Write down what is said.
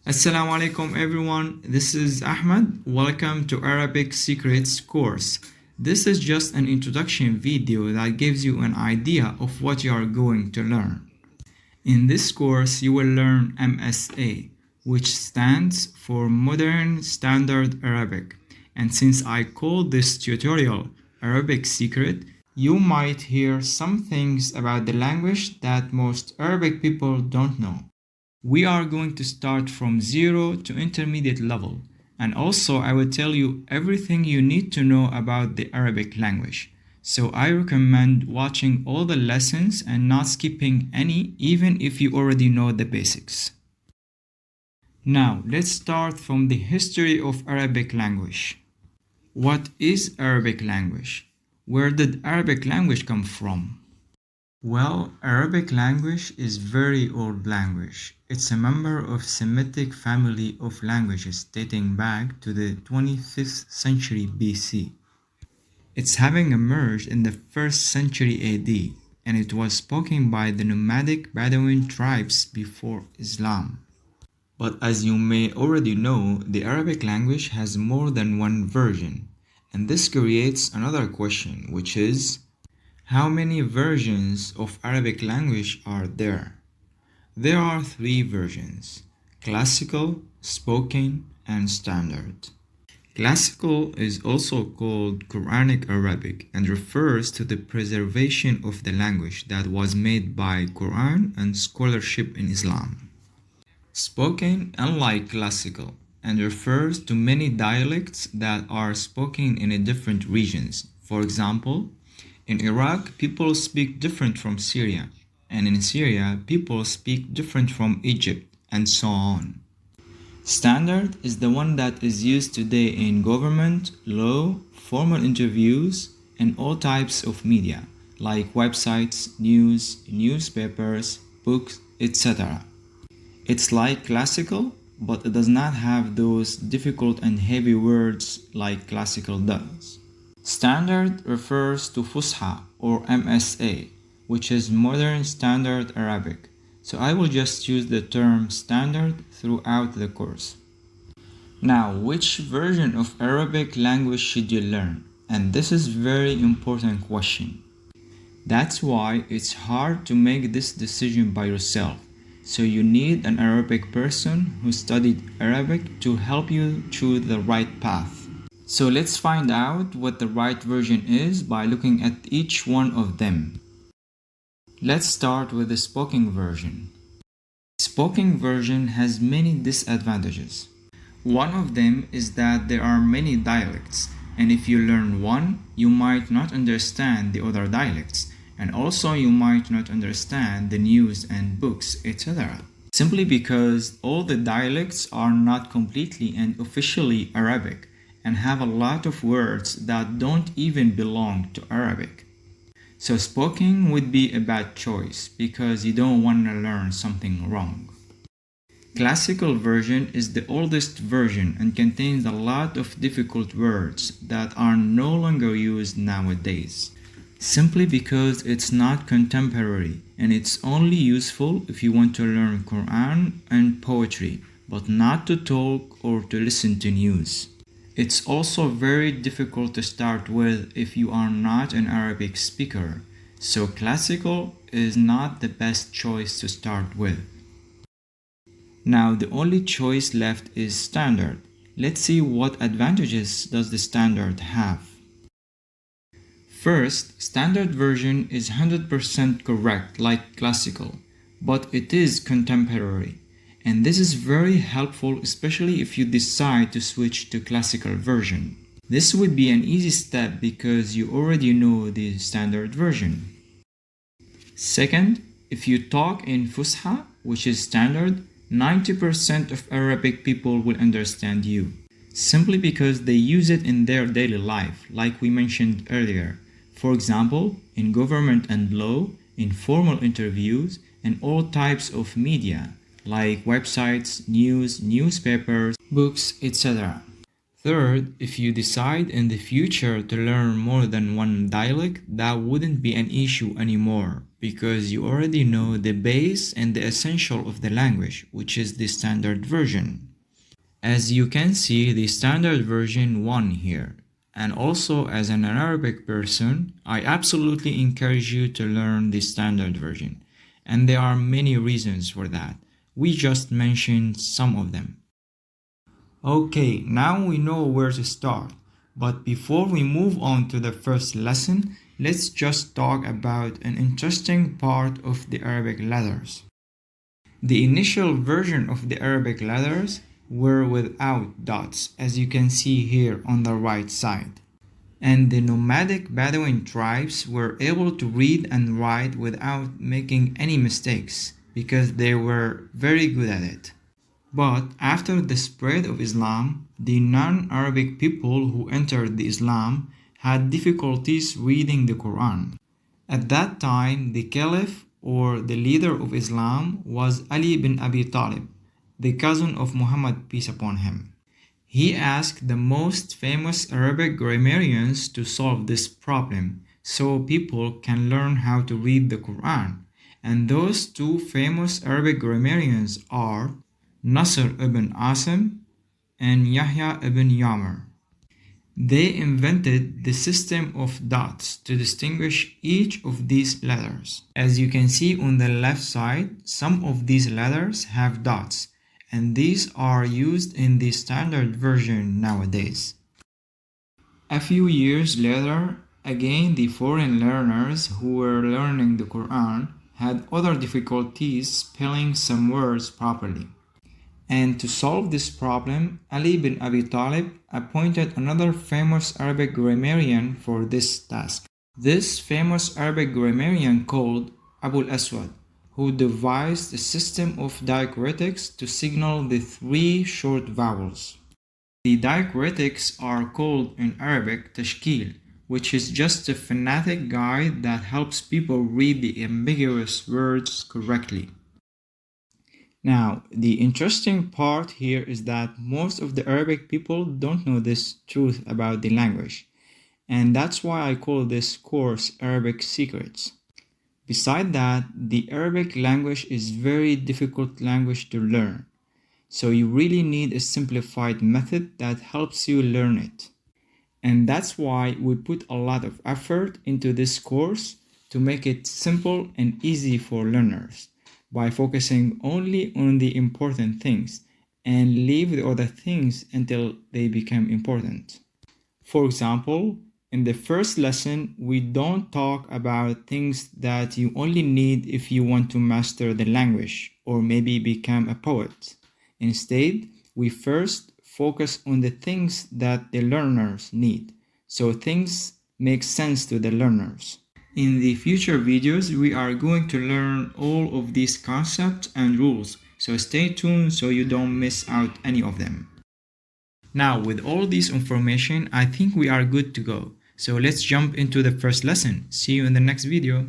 Assalamu alaikum everyone, this is Ahmed. Welcome to Arabic Secrets course. This is just an introduction video that gives you an idea of what you are going to learn. In this course, you will learn MSA, which stands for Modern Standard Arabic. And since I call this tutorial Arabic Secret, you might hear some things about the language that most Arabic people don't know. We are going to start from zero to intermediate level, and also I will tell you everything you need to know about the Arabic language. So I recommend watching all the lessons and not skipping any, even if you already know the basics. Now let's start from the history of Arabic language. What is Arabic language? Where did Arabic language come from? Well, Arabic language is very old language. It's a member of Semitic family of languages dating back to the 25th century BC. It's having emerged in the 1st century AD, and it was spoken by the nomadic Bedouin tribes before Islam. But as you may already know, the Arabic language has more than one version, and this creates another question, which is, how many versions of Arabic language are there? There are 3 versions: classical, spoken, and standard. Classical is also called Quranic Arabic and refers to the preservation of the language that was made by Quran and scholarship in Islam. Spoken, unlike classical, and refers to many dialects that are spoken in different regions. For example, in Iraq, people speak different from Syria, and in Syria, people speak different from Egypt, and so on. Standard is the one that is used today in government, law, formal interviews, and all types of media, like websites, news, newspapers, books, etc. It's like classical, but it does not have those difficult and heavy words like classical does. Standard refers to Fusha or MSA, which is Modern Standard Arabic, so I will just use the term standard throughout the course. Now, which version of Arabic language should you learn? And this is a very important question. That's why it's hard to make this decision by yourself, so you need an Arabic person who studied Arabic to help you choose the right path. So let's find out what the right version is by looking at each one of them. Let's start with the spoken version. Spoken version has many disadvantages. One of them is that there are many dialects, and if you learn one, you might not understand the other dialects, and also you might not understand the news and books, etc. Simply because all the dialects are not completely and officially Arabic, and have a lot of words that don't even belong to Arabic. So spoken would be a bad choice because you don't want to learn something wrong. Classical version is the oldest version and contains a lot of difficult words that are no longer used nowadays, simply because it's not contemporary and it's only useful if you want to learn Quran and poetry, but not to talk or to listen to news. It's also very difficult to start with if you are not an Arabic speaker, so classical is not the best choice to start with. Now the only choice left is standard. Let's see what advantages does the standard have. First, standard version is 100% correct like classical, but it is contemporary. And this is very helpful, especially if you decide to switch to classical version. This would be an easy step because you already know the standard version. Second, if you talk in Fusha, which is standard, 90% of Arabic people will understand you, simply because they use it in their daily life, like we mentioned earlier. For example, in government and law, in formal interviews, and all types of media, like websites, news, newspapers, books, etc. Third, if you decide in the future to learn more than one dialect, that wouldn't be an issue anymore because you already know the base and the essential of the language, which is the standard version. As you can see, the standard version won here. And also, as an Arabic person, I absolutely encourage you to learn the standard version. And there are many reasons for that. We just mentioned some of them. Okay, now we know where to start. But before we move on to the first lesson, let's just talk about an interesting part of the Arabic letters. The initial version of the Arabic letters were without dots, as you can see here on the right side. And the nomadic Bedouin tribes were able to read and write without making any mistakes because they were very good at it. But after the spread of Islam, the non-Arabic people who entered the Islam had difficulties reading the Quran. At that time, the Caliph or the leader of Islam was Ali bin Abi Talib, the cousin of Muhammad, peace upon him. He asked the most famous Arabic grammarians to solve this problem so people can learn how to read the Quran. And those two famous Arabic grammarians are Nasr ibn Asim and Yahya ibn Yamr. They invented the system of dots to distinguish each of these letters. As you can see on the left side, some of these letters have dots, and these are used in the standard version nowadays. A few years later, again the foreign learners who were learning the Quran had other difficulties spelling some words properly. And to solve this problem, Ali bin Abi Talib appointed another famous Arabic grammarian for this task. This famous Arabic grammarian called Abu al-Aswad, who devised a system of diacritics to signal the three short vowels. The diacritics are called in Arabic tashkil, which is just a phonetic guide that helps people read the ambiguous words correctly. Now, the interesting part here is that most of the Arabic people don't know this truth about the language, and that's why I call this course Arabic Secrets. Besides that, the Arabic language is very difficult language to learn, so you really need a simplified method that helps you learn it. And that's why we put a lot of effort into this course to make it simple and easy for learners, by focusing only on the important things and leave the other things until they become important. For example, in the first lesson, we don't talk about things that you only need if you want to master the language or maybe become a poet. Instead, we first focus on the things that the learners need, so things make sense to the learners. In the future videos, we are going to learn all of these concepts and rules, so stay tuned so you don't miss out any of them. Now, with all this information, I think we are good to go. So let's jump into the first lesson. See you in the next video.